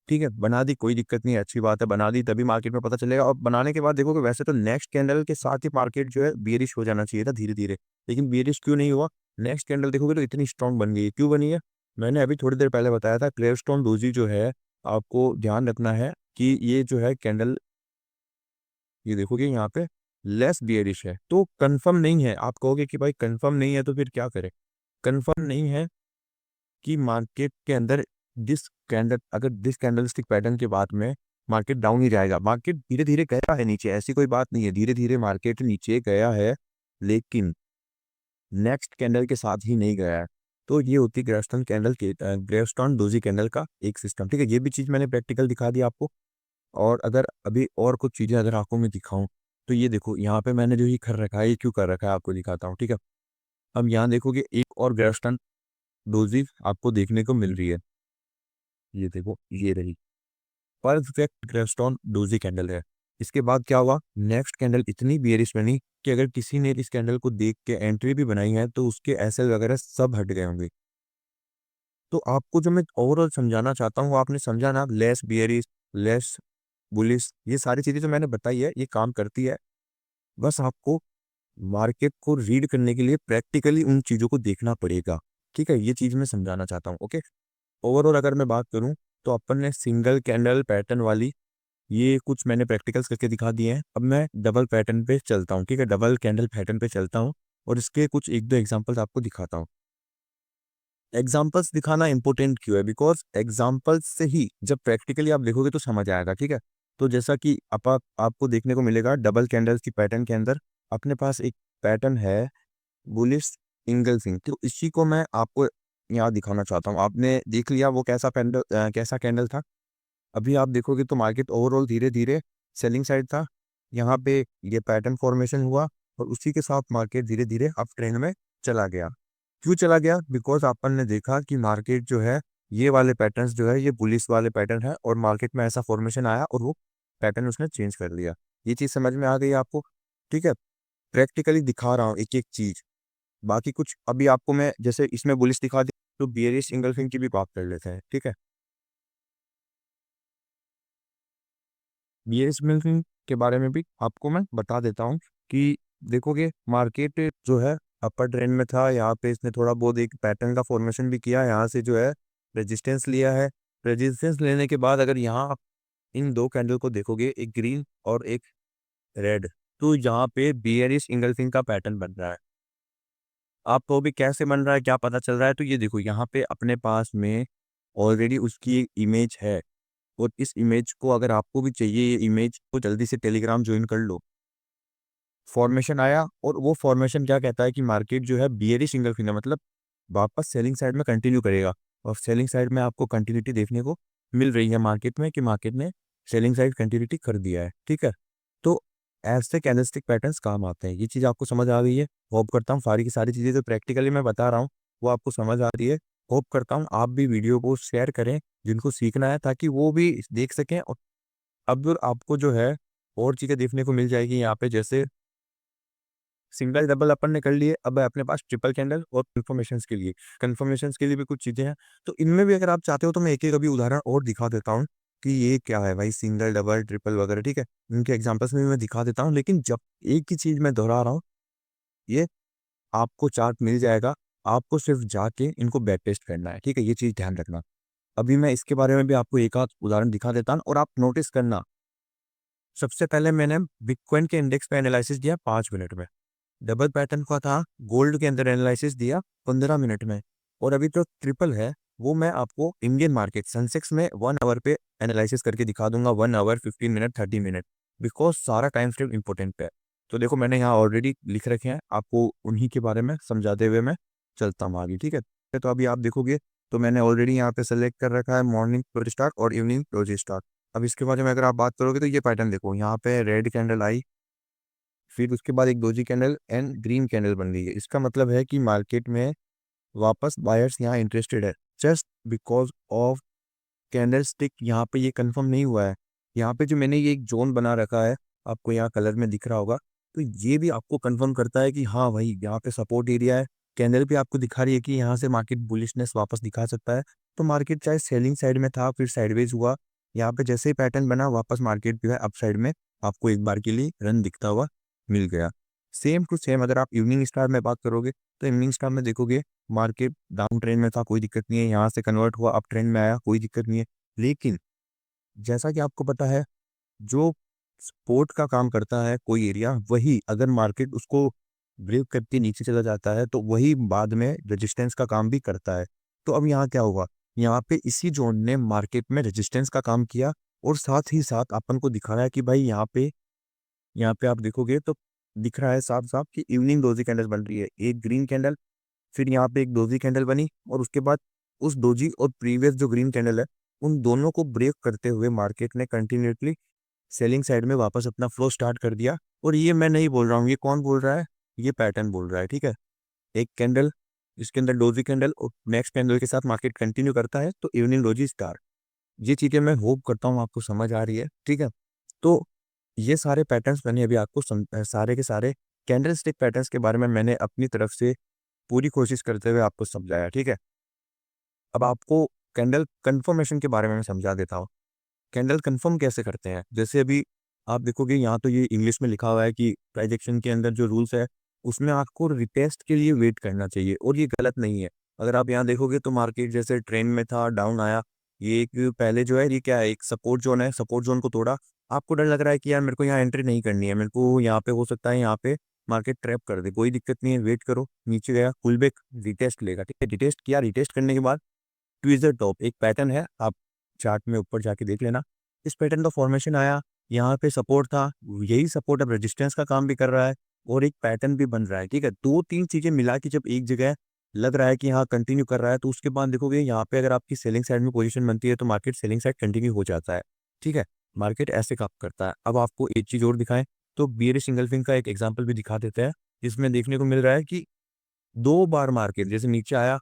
ठीक है। बना दी, कोई दिक्कत नहीं है, अच्छी बात है, बना दी तभी मार्केट में पता चलेगा। और बनाने के बाद देखोगे वैसे तो नेक्स्ट कैंडल के साथ ही मार्केट जो है बियरिश हो जाना चाहिए था धीरे धीरे, लेकिन बियरिश क्यों नहीं हुआ। नेक्स्ट कैंडल देखोगे तो इतनी स्ट्रांग बन गई है, क्यों बनी है, मैंने अभी थोड़ी देर पहले बताया था। क्लेयरस्टोन डोजी जो है, आपको ध्यान रखना है कि ये जो है कैंडल, ये देखोगे यहाँ पे लेस बियरिश है, तो कंफर्म नहीं है। आप कहोगे कि भाई कंफर्म नहीं है तो फिर क्या करें, कंफर्म नहीं है कि मार्केट के अंदर दिस कैंडलस्टिक पैटर्न के बाद में मार्केट डाउन ही जाएगा। मार्केट धीरे धीरे गया है नीचे, ऐसी कोई बात नहीं है, धीरे धीरे मार्केट नीचे गया है, लेकिन नेक्स्ट कैंडल के साथ ही नहीं गया है। तो ये होती है ग्रेवस्टोन डोजी कैंडल का एक सिस्टम। ठीक है, ये भी चीज़ मैंने प्रैक्टिकल दिखा दी आपको। और अगर अभी और कुछ चीज़ें अगर आपको मैं दिखाऊं, तो ये देखो यहाँ पे मैंने जो ये कर रखा है, ये क्यों कर रखा है आपको दिखाता हूँ। ठीक है, अब यहाँ देखोगे एक और ग्रेवस्टोन डोजी आपको देखने को मिल रही है। ये देखो, ये रही परफेक्ट ग्रेवस्टोन डोजी कैंडल है। इसके बाद क्या हुआ, नेक्स्ट कैंडल इतनी बियरिश बनी कि अगर किसी ने इस कैंडल को देख के एंट्री भी बनाई है तो उसके एसएल वगैरह सब हट गए होंगे। तो आपको जो मैं ओवरऑल समझाना चाहता हूँ, आपने समझा ना, लेस बियरिश, लेस बुलिश, ये सारी चीजें जो मैंने बताई है ये काम करती है। बस आपको मार्केट को रीड करने के लिए प्रैक्टिकली उन चीजों को देखना पड़ेगा। ठीक है, ये चीज मैं समझाना चाहता हूँ। ओके, ओवरऑल अगर मैं बात करूँ तो अपन ने सिंगल कैंडल पैटर्न वाली ये कुछ मैंने प्रैक्टिकल्स करके दिखा दिए हैं। अब मैं डबल पैटर्न पे चलता हूँ। ठीक है, डबल कैंडल पैटर्न पे चलता हूँ और इसके कुछ एक दो एग्जांपल्स आपको दिखाता हूँ। एग्जाम्पल्स दिखाना इंपॉर्टेंट क्यों है, बिकॉज एग्जाम्पल्स से ही जब प्रैक्टिकली आप देखोगे तो समझ आएगा। ठीक है, तो जैसा कि आपको देखने को मिलेगा डबल कैंडल्स की पैटर्न के अंदर अपने पास एक पैटर्न है बुलिश इंगल्फिंग। तो इसी को मैं आपको यहाँ दिखाना चाहता हूँ। आपने देख लिया वो कैसा कैंडल था। अभी आप देखोगे तो मार्केट ओवरऑल धीरे धीरे सेलिंग साइड था। यहाँ पे ये पैटर्न फॉर्मेशन हुआ और उसी के साथ मार्केट धीरे धीरे अप ट्रेंड में चला गया। क्यों चला गया, बिकॉज अपन ने देखा कि मार्केट जो है ये वाले पैटर्न्स जो है ये बुलिश वाले पैटर्न है और मार्केट में ऐसा फॉर्मेशन आया और वो पैटर्न उसने चेंज कर लिया। ये चीज समझ में आ गई आपको। ठीक है, प्रैक्टिकली दिखा रहा हूँ एक एक चीज। बाकी कुछ अभी आपको मैं जैसे इसमें बुलिश दिखा दी तो बियरिश इंगल्फिंग की भी बात कर लेते हैं। ठीक है, बियरिश इंगल्फिंग के बारे में भी आपको मैं बता देता हूँ कि देखोगे मार्केट जो है अपर ट्रेंड में था। यहाँ पे इसने थोड़ा बहुत एक पैटर्न का फॉर्मेशन भी किया, यहाँ से जो है रेजिस्टेंस लिया है। रेजिस्टेंस लेने के बाद अगर यहाँ आप इन दो कैंडल को देखोगे, एक ग्रीन और एक रेड, तो यहाँ पे बियरिश इंगल्फिंग का पैटर्न बन रहा है। आपको भी कैसे बन रहा है, क्या पता चल रहा है, तो ये देखो यहाँ पे अपने पास में ऑलरेडी उसकी एक इमेज है। और इस इमेज को अगर आपको भी चाहिए, ये इमेज को जल्दी से टेलीग्राम ज्वाइन कर लो। फॉर्मेशन आया और वो फॉर्मेशन क्या कहता है कि मार्केट जो है बियरिश सिंगल फिंगर मतलब वापस सेलिंग साइड में कंटिन्यू करेगा। और सेलिंग साइड में आपको कंटिन्यूटी देखने को मिल रही है मार्केट में कि मार्केट ने सेलिंग साइड कंटिन्यूटी कर दिया है। ठीक है, तो ऐसे कैंडलस्टिक पैटर्न्स काम आते हैं। ये चीज़ आपको समझ आ गई है। होप करता हूँ सारी की सारी चीज़ें जो प्रैक्टिकली मैं बता रहा हूँ वो आपको समझ आ रही है। होप करता हूँ आप भी वीडियो को शेयर करें जिनको सीखना है, ताकि वो भी देख सकें। और अब आपको जो है और चीज़ें देखने को मिल जाएगी यहाँ पे, जैसे सिंगल डबल अपन ने कर लिए, अब है अपने पास ट्रिपल कैंडल। और कन्फर्मेशन के लिए भी कुछ चीजें हैं। तो इनमें भी अगर आप चाहते हो तो मैं एक एक अभी उदाहरण और दिखा देता हूँ कि ये क्या है भाई, सिंगल डबल ट्रिपल वगैरह। ठीक है, इनके एग्जांपल्स में भी मैं दिखा देता हूँ, लेकिन जब एक ही चीज मैं दोहरा रहा हूँ, ये आपको चार्ट मिल जाएगा, आपको सिर्फ जाके इनको बैक टेस्ट करना है। ठीक है, ये चीज ध्यान रखना। अभी मैं इसके बारे में भी आपको एक आध उदाहरण दिखा देता हूँ और आप नोटिस करना। सबसे पहले मैंने बिटकॉइन के इंडेक्स पे एनालिसिस दिया 5 मिनट में, डबल पैटर्न का था गोल्ड के अंदर एनालिसिस दिया 15 मिनट में, और अभी जो ट्रिपल है वो मैं आपको इंडियन मार्केट सेंसेक्स में 1 आवर पे एनालिसिस करके दिखा दूंगा, 1 आवर 15 मिनट 30 मिनट, बिकॉज सारा टाइम फ्रेम इंपॉर्टेंट है। तो देखो मैंने यहाँ ऑलरेडी लिख रखे हैं, आपको उन्हीं के बारे में समझाते हुए मैं चलता हूँ आगे। ठीक है, तो अभी आप देखोगे तो मैंने ऑलरेडी यहाँ पे सेलेक्ट कर रखा है मॉर्निंग क्लोज स्टार्ट और इवनिंग क्लोज स्टार्ट। अब इसके बारे में अगर आप बात करोगे तो ये पैटर्न देखो, यहाँ पे रेड कैंडल आई, फिर उसके बाद एक doji candle and green candle बन रही है। इसका मतलब है कि मार्केट में वापस बायर्स यहाँ इंटरेस्टेड है, just because of candle stick यहाँ पे ये कंफर्म नहीं हुआ है। यहाँ पे जो मैंने ये एक जोन बना रखा है, आपको यहाँ कलर में दिख रहा होगा, तो ये भी आपको कंफर्म करता है कि हाँ भाई यहाँ पे सपोर्ट एरिया है। कैंडल भी आपको दिखा रही है कि यहाँ से मार्केट बुलिशनेस वापस दिखा सकता है। तो मार्केट चाहे सेलिंग साइड में था फिर साइडवेज हुआ, यहाँ पे जैसे ही पैटर्न बना वापस मार्केट जो है अप साइड में आपको एक बार के लिए रन दिखता हुआ मिल गया। सेम टू सेम अगर आप इवनिंग स्टार में बात करोगे तो इवनिंग स्टार में देखोगे मार्केट डाउन ट्रेंड में था, कोई दिक्कत नहीं है, यहाँ से कन्वर्ट हुआ अप ट्रेंड में आया, कोई दिक्कत नहीं है। लेकिन जैसा कि आपको पता है, जो सपोर्ट का काम करता है कोई एरिया, वही अगर मार्केट उसको ब्रेक करके नीचे चला जाता है तो वही बाद में रेजिस्टेंस का काम भी करता है। तो अब यहाँ क्या हुआ, यहाँ पे इसी जोन ने मार्केट में रेजिस्टेंस का काम किया और साथ ही साथ अपन को दिखा रहा है कि भाई यहाँ पे आप देखोगे तो दिख रहा है साफ साफ कि इवनिंग डोजी कैंडल बन रही है, एक ग्रीन कैंडल, फिर यहाँ पे एक डोजी कैंडल बनी और उसके बाद उस डोजी और प्रीवियस जो ग्रीन कैंडल है उन दोनों को ब्रेक करते हुए मार्केट ने कंटिन्यूसली सेलिंग साइड में वापस अपना फ्लो स्टार्ट कर दिया। और ये मैं नहीं बोल रहा हूँ, ये कौन बोल रहा है, ये पैटर्न बोल रहा है, ठीक है। एक कैंडल, इसके अंदर डोजी कैंडल और नेक्स्ट कैंडल के साथ मार्केट कंटिन्यू करता है तो इवनिंग डोजी स्टार। ये चीज़ें मैं होप करता हूँ आपको समझ आ रही है, ठीक है। तो ये सारे पैटर्न्स मैंने अभी आपको सारे के सारे कैंडल स्टिक पैटर्न्स के बारे में मैंने अपनी तरफ से पूरी कोशिश करते हुए आपको समझाया, ठीक है। अब आपको कैंडल कंफर्मेशन के बारे में मैं समझा देता हूँ। कैंडल कंफर्म कैसे करते हैं, जैसे अभी आप देखोगे यहाँ तो ये इंग्लिश में लिखा हुआ है कि प्राइस एक्शन के अंदर जो रूल्स है उसमें आपको रिटेस्ट के लिए वेट करना चाहिए और ये गलत नहीं है। अगर आप यहाँ देखोगे तो मार्केट जैसे ट्रेंड में था, डाउन आया, ये एक पहले जो है ये क्या है, एक सपोर्ट जोन है, सपोर्ट जोन को तोड़ा, आपको डर लग रहा है कि यार मेरे को यहाँ एंट्री नहीं करनी है, मेरे को यहाँ पे हो सकता है यहाँ पे मार्केट ट्रैप कर दे, कोई दिक्कत नहीं है, वेट करो, नीचे गया पुल बैक रिटेस्ट लेगा, ठीक है। रिटेस्ट किया, रिटेस्ट करने के बाद ट्विज़र टॉप एक पैटर्न है, आप चार्ट में ऊपर जाके देख लेना। इस पैटर्न का फॉर्मेशन आया, यहाँ पे सपोर्ट था, यही सपोर्ट अब रेजिस्टेंस का काम भी कर रहा है और एक पैटर्न भी बन रहा है, ठीक है। 2-3 चीज़ें मिला के जब एक जगह लग रहा है कि हाँ कंटिन्यू कर रहा है तो उसके बाद देखोगे यहाँ पे अगर आपकी सेलिंग साइड में पोजीशन बनती है तो मार्केट सेलिंग साइड कंटिन्यू हो जाता है, ठीक है। मार्केट ऐसे काम करता है। अब आपको एक चीज़ और दिखाएं तो बियरिश सिंगलफिन का एक एग्जाम्पल भी दिखा देते हैं, जिसमें देखने को मिल रहा है कि 2 बार मार्केट जैसे नीचे आया,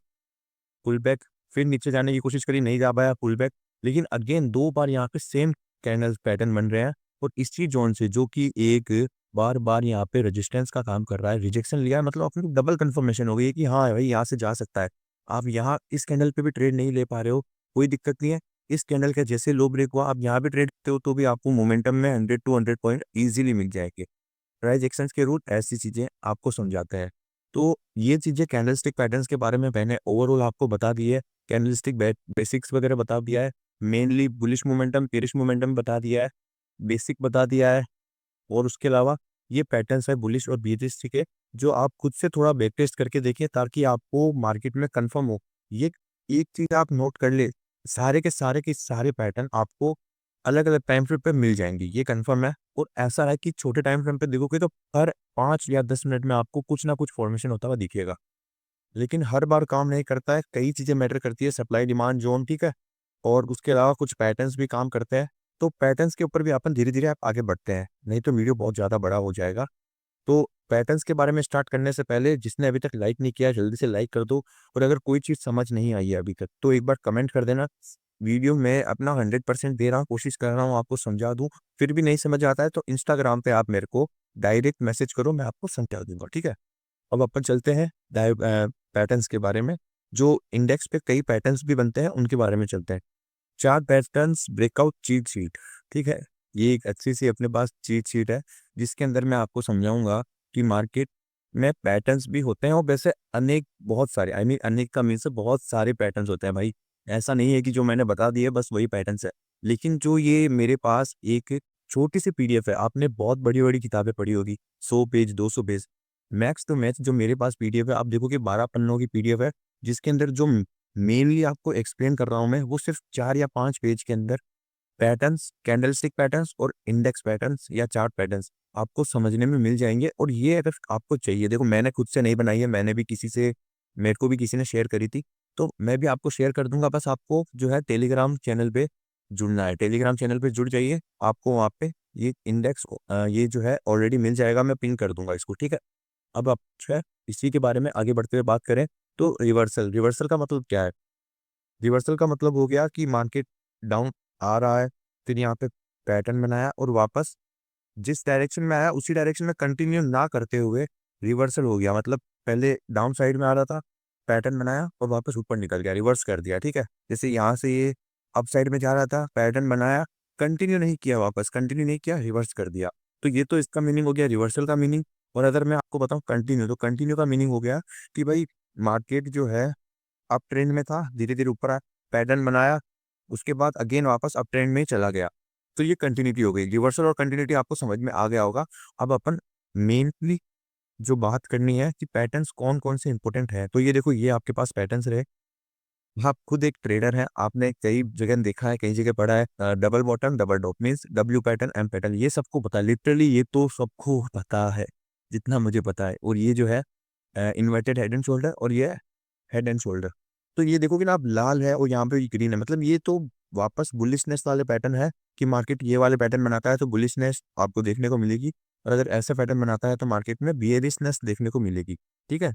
पुल बैक, फिर नीचे जाने की कोशिश करी, नहीं जा पाया, पुल बैक, लेकिन अगेन 2 बार यहाँ पे सेम कैंडल पैटर्न बन रहे हैं और इसी जोन से जो कि एक बार-बार यहाँ पे रेजिस्टेंस का काम कर रहा है, रिजेक्शन लिया है, मतलब अपनी डबल कंफर्मेशन हो गई है कि हाँ भाई यहाँ से जा सकता है। आप यहाँ इस कैंडल पे भी ट्रेड नहीं ले पा रहे हो, कोई दिक्कत नहीं है। इस कैंडल का जैसे लो ब्रेक हुआ, आप यहाँ भी ट्रेड करते हो तो भी आपको मोमेंटम में 100 टू 100 पॉइंट ईज़िली मिल जाएँगे। प्राइस एक्शंस के रूल ऐसी चीज़ें आपको समझाते हैं। तो ये चीज़ें कैंडलस्टिक पैटर्न्स के बारे में मैंने ओवरऑल आपको बता दी है। कैंडलस्टिक बेसिक्स वगैरह बता दिया है। Mainly bullish momentum, bearish momentum बता दिया है, बेसिक बता दिया है और उसके अलावा ये पैटर्न्स है बुलिश और बेयरिश के, जो आप खुद से थोड़ा बैक टेस्ट करके देखिए ताकि आपको मार्केट में कन्फर्म हो। ये एक चीज़ आप नोट कर ले, सारे के सारे पैटर्न आपको अलग-अलग टाइम फ्रेम पे मिल जाएँगे, ये कन्फर्म है। और ऐसा है कि छोटे टाइम फ्रेम पे देखोगे तो हर 5 या 10 मिनट में आपको कुछ ना कुछ फॉर्मेशन होता हुआ दिखेगा। लेकिन हर बार काम नहीं करता है, कई चीज़ें मैटर करती है, सप्लाई डिमांड ज़ोन, ठीक है? और उसके अलावा कुछ पैटर्न्स भी काम करते हैं। तो पैटर्न्स के ऊपर भी अपन धीरे-धीरे आप आगे बढ़ते हैं, नहीं तो वीडियो बहुत ज़्यादा बड़ा हो जाएगा। तो पैटर्न्स के बारे में स्टार्ट करने से पहले जिसने अभी तक लाइक नहीं किया जल्दी से लाइक कर दो और अगर कोई चीज़ समझ नहीं आई है अभी तक तो एक बार कमेंट कर देना। वीडियो में अपना 100% दे रहा हूँ, कोशिश कर रहा हूँ आपको समझा दूँ। फिर भी नहीं समझ आता है तो इंस्टाग्राम पे आप मेरे को डायरेक्ट मैसेज करो, मैं आपको समझा दूँगा, ठीक है? अब अपन चलते हैं पैटर्न्स के बारे में, जो इंडेक्स पे कई पैटर्न्स भी बनते हैं उनके बारे में चलते हैं। 4 पैटर्न्स ब्रेकआउट चीट शीट, ठीक है? ये एक अच्छी-सी अपने पास चीट शीट है, जिसके अंदर मैं आपको समझाऊँगा कि मार्केट में पैटर्न्स भी होते हैं और वैसे अनेक बहुत सारे आई मीन अनेक का मीन्स बहुत सारे पैटर्न्स होते हैं भाई। ऐसा नहीं है कि जो मैंने बता दिए बस वही पैटर्न्स है। लेकिन जो ये मेरे पास एक छोटी-सी पीडीएफ है, आपने बहुत बड़ी-बड़ी किताबें पढ़ी होगी, 100 page, 200 page. Max to max जो मेरे पास पीडीएफ है, आप देखोगे 12 पन्नों की पीडीएफ है, जिसके अंदर जो मेनली आपको एक्सप्लेन कर रहा हूँ मैं, वो सिर्फ़ 4 या 5 पेज के अंदर पैटर्न्स, कैंडलस्टिक पैटर्न्स और इंडेक्स पैटर्न्स या चार्ट पैटर्न्स आपको समझने में मिल जाएँगे और ये अगर आपको चाहिए, देखो मैंने खुद से नहीं बनाई है, मैंने भी किसी से मेरे को भी किसी ने शेयर करी थी, तो मैं भी आपको शेयर कर दूँगा, बस आपको जो है टेलीग्राम चैनल पे जुड़ना है। टेलीग्राम चैनल पे जुड़ जाइए, आपको वहाँ पे ये इंडेक्स ये जो है ऑलरेडी मिल जाएगा, मैं पिन कर दूँगा इसको, ठीक है? अब आप जो है इसी के बारे में आगे बढ़ते हुए बात करें तो रिवर्सल, रिवर्सल का मतलब क्या है? रिवर्सल का मतलब हो गया कि मार्केट डाउन आ रहा है, फिर यहाँ पे पैटर्न बनाया और वापस जिस डायरेक्शन में आया उसी डायरेक्शन में कंटिन्यू ना करते हुए रिवर्सल हो गया। मतलब पहले डाउन साइड में आ रहा था, पैटर्न बनाया और वापस ऊपर निकल गया, रिवर्स कर दिया, ठीक है। जैसे यहाँ से ये अप साइड में जा रहा था, पैटर्न बनाया, कंटिन्यू नहीं किया, वापस कंटिन्यू नहीं किया, रिवर्स कर दिया। तो ये तो इसका मीनिंग हो गया रिवर्सल का मीनिंग। और अगर मैं आपको बताऊँ कंटिन्यू, तो कंटिन्यू का मीनिंग हो गया कि भाई मार्केट जो है अप ट्रेंड में था, धीरे-धीरे ऊपर आया, पैटर्न बनाया, उसके बाद अगेन वापस अप ट्रेंड में ही चला गया। तो ये कंटिन्यूटी हो गई। रिवर्सल और कंटिन्यूटी आपको समझ में आ गया होगा। अब अपन मेनली जो बात करनी है कि पैटर्न्स कौन कौन से इंपॉर्टेंट है। तो ये देखो, ये आपके पास पैटर्न्स रहे। आप खुद एक ट्रेडर हैं, आपने कई जगह देखा है, कई जगह पढ़ा है, double bottom double top means W pattern M pattern, ये सबको पता है लिटरली, ये तो सबको पता है जितना मुझे पता है। और ये जो है इन्वर्टेड हेड एंड शोल्डर, और ये हेड एंड शोल्डर। तो ये देखोगे ना आप, लाल है और यहाँ पे ग्रीन है, मतलब ये तो वापस बुलिशनेस वाले पैटर्न है कि मार्केट ये वाले पैटर्न बनाता है तो बुलिशनेस आपको देखने को मिलेगी, और अगर ऐसा पैटर्न बनाता है तो मार्केट में बियरिशनेस देखने को मिलेगी। ठीक है,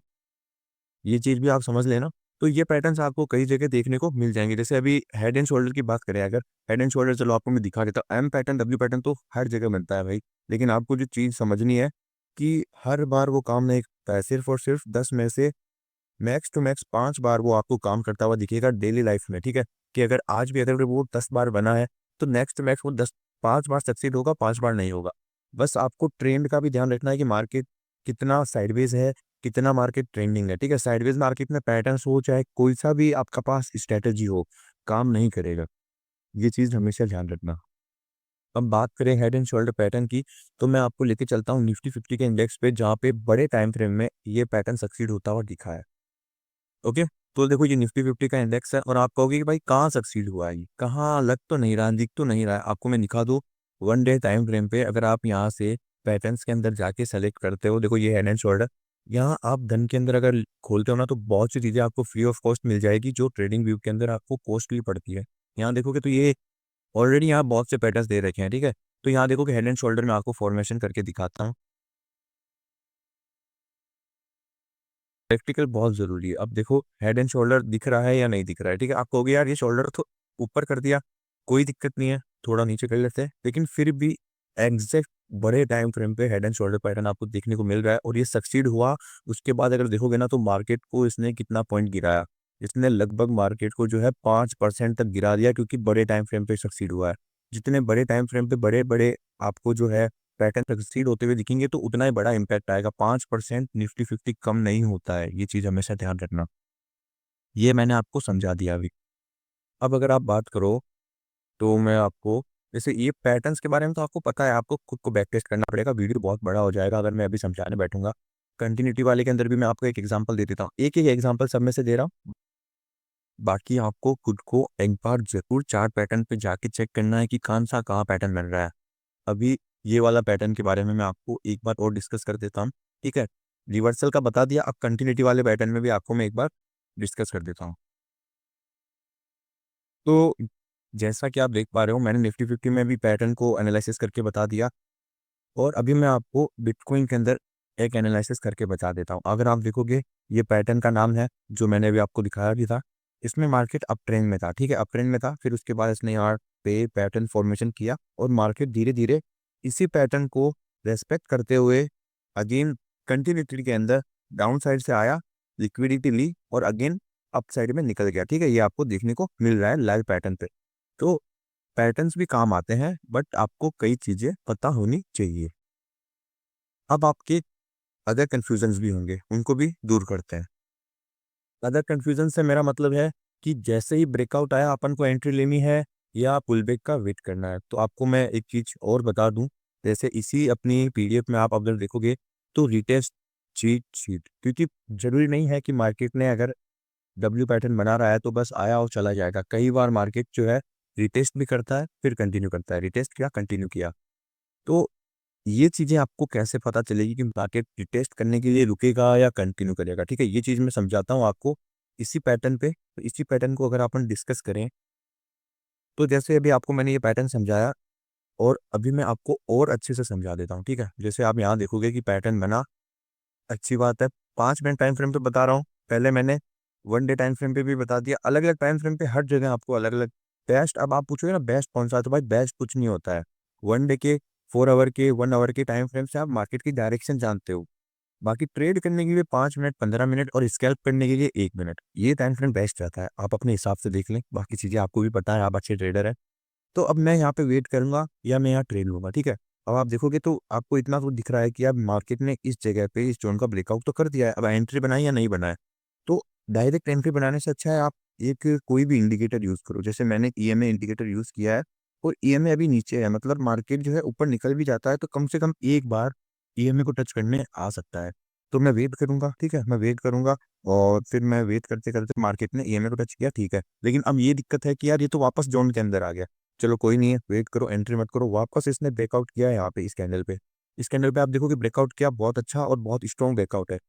ये चीज भी आप समझ लेना। तो ये पैटर्न्स आपको कई जगह देखने को मिल जाएंगे। जैसे अभी हेड एंड शोल्डर की बात करें, अगर हेड एंड शोल्डर चलो आपको मैं दिखा देता हूँ, एम पैटर्न डब्ल्यू पैटर्न तो हर जगह बनता है भाई, लेकिन आपको जो चीज समझनी है कि हर बार वो काम नहीं करता है, सिर्फ और सिर्फ 10 में से मैक्स टू मैक्स 5 बार वो आपको काम करता हुआ दिखेगा डेली लाइफ में। ठीक है, कि अगर आज भी अगर वो 10 बार बना है तो नेक्स्ट मैक्स वो 5 बार सक्सीड होगा, 5 बार नहीं होगा। बस आपको ट्रेंड का भी ध्यान रखना है कि मार्केट कितना साइडवेज है, कितना मार्केट ट्रेंडिंग है। ठीक है, साइडवेज मार्केट में पैटर्न्स हो चाहे कोई सा भी आपका पास स्ट्रेटेजी हो, काम नहीं करेगा। ये चीज हमेशा ध्यान रखना। अब बात करें हेड एंड शोल्डर पैटर्न की, तो मैं आपको लेके चलता हूँ निफ्टी 50 के इंडेक्स पे, जहाँ पे बड़े टाइम फ्रेम में ये पैटर्न सक्सीड होता हुआ दिखा है। ओके, तो देखो ये निफ्टी 50 का इंडेक्स है, और आप कहोगे कि भाई कहाँ सक्सीड हुआ है, ये कहाँ, लग तो नहीं रहा, दिख तो नहीं रहा है। आपको मैं दिखा दूँ, 1 डे टाइम फ्रेम पे अगर आप यहाँ से पैटर्न्स के अंदर जाके सेलेक्ट करते हो, देखो ये हेड एंड शोल्डर, यहाँ आप धन के अंदर अगर खोलते हो ना, तो बहुत सी चीज़ें आपको फ्री ऑफ कॉस्ट मिल जाएगी जो ट्रेडिंग व्यू के अंदर आपको कॉस्टली पड़ती है। यहाँ देखोगे तो ये ऑलरेडी यहाँ बहुत से पैटर्न्स दे रखे हैं। ठीक है, तो यहाँ देखो कि हेड एंड शोल्डर में आपको फॉर्मेशन करके दिखाता हूँ। प्रैक्टिकल बहुत जरूरी है। अब देखो हेड एंड शोल्डर दिख रहा है या नहीं दिख रहा है। ठीक है, आप कहोगे यार ये शोल्डर तो ऊपर कर दिया, कोई दिक्कत नहीं है, थोड़ा नीचे कर लेते हैं, लेकिन फिर भी एग्जैक्ट बड़े टाइम फ्रेम पे हेड एंड शोल्डर पैटर्न आपको देखने को मिल रहा है, और ये सक्सीड हुआ। उसके बाद अगर देखोगे ना, तो मार्केट को इसने कितना पॉइंट गिराया, इसने लगभग मार्केट को जो है 5% तक गिरा दिया, क्योंकि बड़े टाइम फ्रेम पे सक्सीड हुआ है। जितने बड़े टाइम फ्रेम पे बड़े बड़े आपको जो है पैटर्न सक्सीड होते हुए दिखेंगे, तो उतना ही बड़ा इम्पैक्ट आएगा। 5% निफ्टी 50 कम नहीं होता है, ये चीज हमेशा ध्यान रखना। ये मैंने आपको समझा दिया अभी। अब अगर आप बात करो, तो मैं आपको, जैसे ये पैटर्न्स के बारे में तो आपको पता है, आपको खुद को बैक टेस्ट करना पड़ेगा, वीडियो बहुत बड़ा हो जाएगा अगर मैं अभी समझाने बैठूंगा। कंटिन्यूटी वाले के अंदर भी मैं आपको एक एग्जांपल दे देता हूँ, एक एक एग्जांपल सब में से दे रहा हूँ। बाकी आपको खुद को एक बार जरूर चार्ट पैटर्न पे जाके चेक करना है कि कौन सा कहाँ पैटर्न बन रहा है। अभी ये वाला पैटर्न के बारे में मैं आपको एक बार और डिस्कस कर देता हूँ। ठीक है, रिवर्सल का बता दिया, अब कंटिन्यूटी वाले पैटर्न में भी आपको मैं एक बार डिस्कस कर देता हूँ। तो जैसा कि आप देख पा रहे हो, मैंने निफ्टी 50 में भी पैटर्न को एनालिसिस करके बता दिया, और अभी मैं आपको बिटकॉइन के अंदर एक एनालिसिस करके बता देता हूँ। अगर आप देखोगे, ये पैटर्न का नाम है जो मैंने अभी आपको दिखाया भी था। इसमें मार्केट अप ट्रेंड में था। ठीक है, अप ट्रेंड में था, फिर उसके बाद इसने यहाँ पे पैटर्न फॉर्मेशन किया, और मार्केट धीरे धीरे इसी पैटर्न को रेस्पेक्ट करते हुए अगेन कंटिन्यूटी के अंदर डाउन साइड से आया, लिक्विडिटी ली, और अगेन अप साइड में निकल गया। ठीक है, ये आपको देखने को मिल रहा है लाइव पैटर्न पे। तो पैटर्न्स भी काम आते हैं, बट आपको कई चीजें पता होनी चाहिए। अब आपके अदर कंफ्यूजन्स भी होंगे, उनको भी दूर करते हैं। अदर कंफ्यूजन से मेरा मतलब है कि जैसे ही ब्रेकआउट आया, अपन को एंट्री लेनी है या पुल बैक का वेट करना है। तो आपको मैं एक चीज और बता दूं, जैसे इसी अपनी पीडीएफ में आप अगर देखोगे, तो रिटेस्ट चीट शीट, क्योंकि जरूरी नहीं है कि मार्केट ने अगर डब्ल्यू पैटर्न बना रहा है तो बस आया और चला जाएगा। कई बार मार्केट जो है रिटेस्ट भी करता है, फिर कंटिन्यू करता है, रिटेस्ट किया, कंटिन्यू किया। तो ये चीजें आपको कैसे पता चलेगी कि मार्केट रिटेस्ट करने के लिए रुकेगा या कंटिन्यू करेगा। ठीक है, ये चीज मैं समझाता हूँ आपको इसी पैटर्न पे। तो इसी पैटर्न को अगर अपन डिस्कस करें, तो जैसे अभी आपको मैंने ये पैटर्न समझाया, और अभी मैं आपको और अच्छे से समझा देता हूँ। ठीक है, जैसे आप यहाँ देखोगे कि पैटर्न बना, अच्छी बात है। 5 मिनट टाइम फ्रेम पे बता रहा हूँ, पहले मैंने 1 डे टाइम फ्रेम पे भी बता दिया। अलग अलग टाइम फ्रेम पे हर जगह आपको अलग अलग बेस्ट, अब आप पूछोगे ना बेस्ट कौन सा है, तो भाई बेस्ट कुछ नहीं होता है। 1 डे के, 4 आवर के, 1 आवर के टाइम फ्रेम से आप मार्केट की डायरेक्शन जानते हो। बाकी ट्रेड करने के लिए 5 मिनट, 15 मिनट, और स्कैल्प करने के लिए 1 मिनट, ये टाइम फ्रेम बेस्ट रहता है। आप अपने हिसाब से देख लें, बाकी चीजें आपको भी पता है, आप अच्छे ट्रेडर हैं। तो अब मैं यहाँ पे वेट करूंगा या मैं यहाँ ट्रेड लूंगा। ठीक है, अब आप देखोगे तो आपको इतना तो दिख रहा है कि अब मार्केट ने इस जगह पे इस जोन का ब्रेकआउट तो कर दिया है, अब एंट्री बनाई या नहीं बनाए। तो डायरेक्ट एंट्री बनाने से अच्छा है आप एक कोई भी इंडिकेटर यूज करो। जैसे मैंने ईएमए इंडिकेटर यूज किया है, और ईएमए अभी नीचे है, मतलब मार्केट जो है ऊपर निकल भी जाता है तो कम से कम एक बार ईएमए को टच करने आ सकता है। तो मैं वेट करूंगा, ठीक है, मैं वेट करूंगा। और फिर मैं वेट करते करते मार्केट ने ईएमए को टच किया, ठीक है। लेकिन अब ये दिक्कत है कि यार ये तो वापस जोन के अंदर आ गया। चलो कोई नहीं है, वेट करो, एंट्री मत करो। वापस इसने ब्रेकआउट किया है यहाँ पे इस कैंडल पे। इस कैंडल पे आप देखोगे ब्रेकआउट किया, बहुत अच्छा और बहुत स्ट्रॉन्ग ब्रेकआउट है।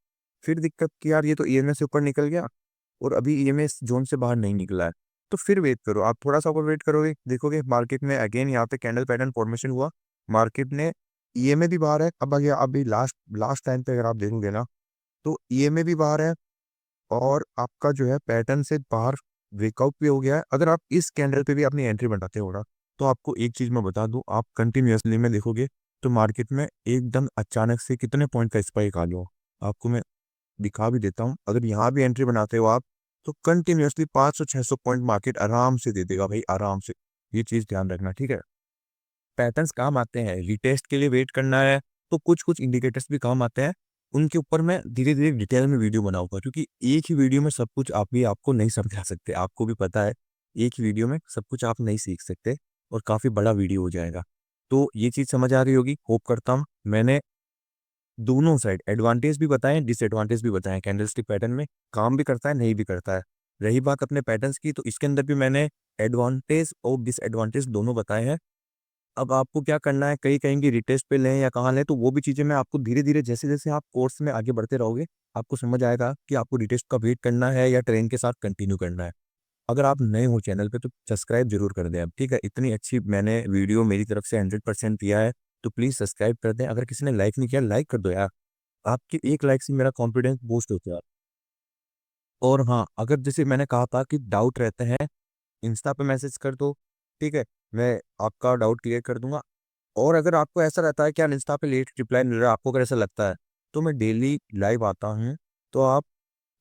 फिर दिक्कत कि यार ये तो ईएमए से ऊपर निकल गया और अभी ईएमए जोन से बाहर नहीं निकला है। तो फिर वेट करो, आप थोड़ा सा और वेट करोगे, देखोगे मार्केट में अगेन यहाँ पे कैंडल पैटर्न फॉर्मेशन हुआ। मार्केट ने ईएमए भी बाहर है। अब अगर अभी लास्ट लास्ट टाइम पे अगर आप देखोगे ना, तो ईएमए भी बाहर है और आपका जो है पैटर्न से बाहर ब्रेकआउट भी हो गया है। अगर आप इस कैंडल पे भी अपनी एंट्री बनाते हो ना, तो आपको एक चीज मैं बता दूं, आप कंटिन्यूअसली में देखोगे तो मार्केट में एकदम अचानक से कितने पॉइंट का स्पाइक आ गया। आपको मैं दिखा भी देता हूँ। अगर यहाँ भी एंट्री बनाते हो आप, तो कंटिन्यूअसली 500-600 पॉइंट मार्केट आराम से दे देगा भाई, आराम से। ये चीज ध्यान रखना, ठीक है। पैटर्न्स काम आते हैं, रिटेस्ट के लिए वेट करना है तो कुछ कुछ इंडिकेटर्स भी काम आते हैं। उनके ऊपर मैं धीरे धीरे डिटेल में वीडियो बनाऊंगा, क्योंकि एक ही वीडियो में सब कुछ आप भी आपको नहीं समझा सकते, आपको भी पता है। एक ही वीडियो में सब कुछ आप नहीं सीख सकते और काफी बड़ा वीडियो हो जाएगा। तो ये चीज समझ आ रही होगी, होप करता हूँ। मैंने दोनों साइड एडवांटेज भी बताए, डिसएडवांटेज भी बताए। कैंडलस्टिक पैटर्न में काम भी करता है, नहीं भी करता है। रही बात अपने पैटर्न्स की, तो इसके अंदर भी मैंने एडवांटेज और डिसएडवांटेज दोनों बताए हैं। अब आपको क्या करना है, कहीं कहेंगे रिटेस्ट पे लें या कहाँ लें, तो वो भी चीज़ें मैं आपको धीरे धीरे, जैसे जैसे आप कोर्स में आगे बढ़ते रहोगे, आपको समझ आएगा कि आपको रिटेस्ट का वेट करना है या ट्रेन के साथ कंटिन्यू करना है। अगर आप नए हो चैनल पे तो सब्सक्राइब जरूर कर दें अब, ठीक है। इतनी अच्छी मैंने वीडियो मेरी तरफ से 100% दिया है, तो प्लीज़ सब्सक्राइब कर दें। अगर किसी ने लाइक नहीं किया, लाइक कर दो यार। आपकी एक लाइक से मेरा कॉन्फिडेंस बूस्ट होता है। और हाँ, अगर जैसे मैंने कहा था कि डाउट रहते हैं, इंस्टा पे मैसेज कर दो, ठीक है, मैं आपका डाउट क्लियर कर दूंगा। और अगर आपको ऐसा रहता है कि यार इंस्टा पे लेट रिप्लाई मिल रहा है, आपको अगर ऐसा लगता है, तो मैं डेली लाइव आता हूँ। तो आप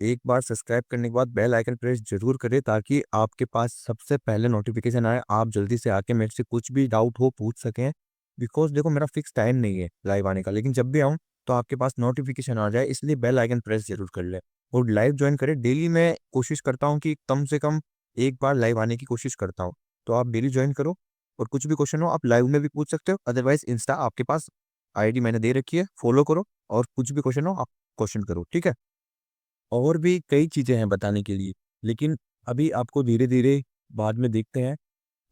एक बार सब्सक्राइब करने के बाद बेल आइकन प्रेस जरूर करें, ताकि आपके पास सबसे पहले नोटिफिकेशन आए, आप जल्दी से आके मेरे से कुछ भी डाउट हो पूछ सकें। बिकॉज देखो मेरा फिक्स टाइम नहीं है लाइव आने का, लेकिन जब भी आऊँ तो आपके पास नोटिफिकेशन आ जाए, इसलिए बेल आइकन प्रेस जरूर कर ले और लाइव ज्वाइन करें। डेली मैं कोशिश करता हूँ कि कम से कम एक बार लाइव आने की कोशिश करता हूँ। तो आप डेली ज्वाइन करो और कुछ भी क्वेश्चन हो आप लाइव में भी पूछ सकते हो। अदरवाइज इंस्टा आपके पास आईडी मैंने दे रखी है, फॉलो करो और कुछ भी क्वेश्चन हो आप क्वेश्चन करो, ठीक है। और भी कई चीज़ें हैं बताने के लिए, लेकिन अभी आपको धीरे धीरे बाद में देखते हैं।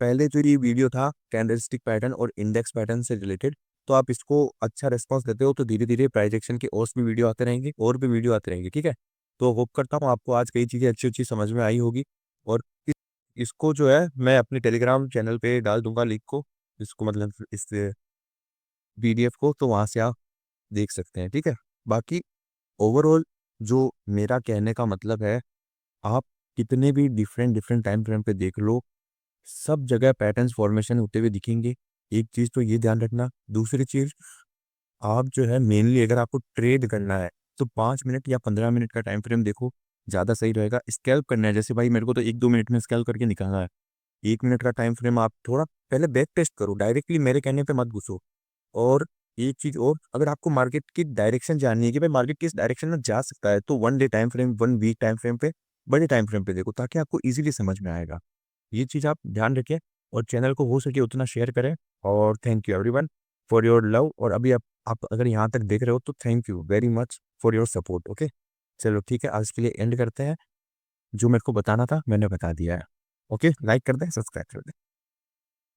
पहले जो ये वीडियो था कैंडलस्टिक पैटर्न और इंडेक्स पैटर्न से रिलेटेड, तो आप इसको अच्छा रिस्पांस देते हो, तो धीरे धीरे प्राइस एक्शन के और भी वीडियो आते रहेंगे, और भी वीडियो आते रहेंगे, ठीक है। तो होप करता हूँ आपको आज कई चीज़ें अच्छी अच्छी समझ में आई होगी। और इसको जो है मैं अपने टेलीग्राम चैनल पे डाल दूंगा लिंक को, इसको मतलब इस पीडीएफ को, तो वहाँ से आप देख सकते हैं, ठीक है। बाकी ओवरऑल जो मेरा कहने का मतलब है, आप कितने भी डिफरेंट डिफरेंट टाइम फ्रेम पे देख लो, सब जगह पैटर्न्स फॉर्मेशन होते हुए दिखेंगे। एक चीज़ तो ये ध्यान रखना। दूसरी चीज़, आप जो है मेनली अगर आपको ट्रेड करना है, तो 5 मिनट या 15 मिनट का टाइम फ्रेम देखो, ज़्यादा सही रहेगा। स्कैल्प करना है, जैसे भाई मेरे को तो 1-2 मिनट में स्कैल्प करके निकालना है, 1 मिनट का टाइम फ्रेम आप थोड़ा पहले बैक टेस्ट करो, डायरेक्टली मेरे कहने पे मत घुसो। और एक चीज और, अगर आपको मार्केट की डायरेक्शन जाननी है कि भाई मार्केट किस डायरेक्शन में जा सकता है, तो 1 day time frame, 1 week time frame पे, बड़े टाइम फ्रेम पे देखो, ताकि आपको इजीली समझ में आएगा। ये चीज आप ध्यान रखें और चैनल को हो सके उतना शेयर करें। और thank you everyone for your love. और अभी आप अगर यहाँ तक देख रहे हो तो thank you very much for your support, okay. चलो ठीक है, आज के लिए एंड करते हैं। जो मेरे को बताना था मैंने बता दिया है। ओके, लाइक कर दें, सब्सक्राइब कर दें।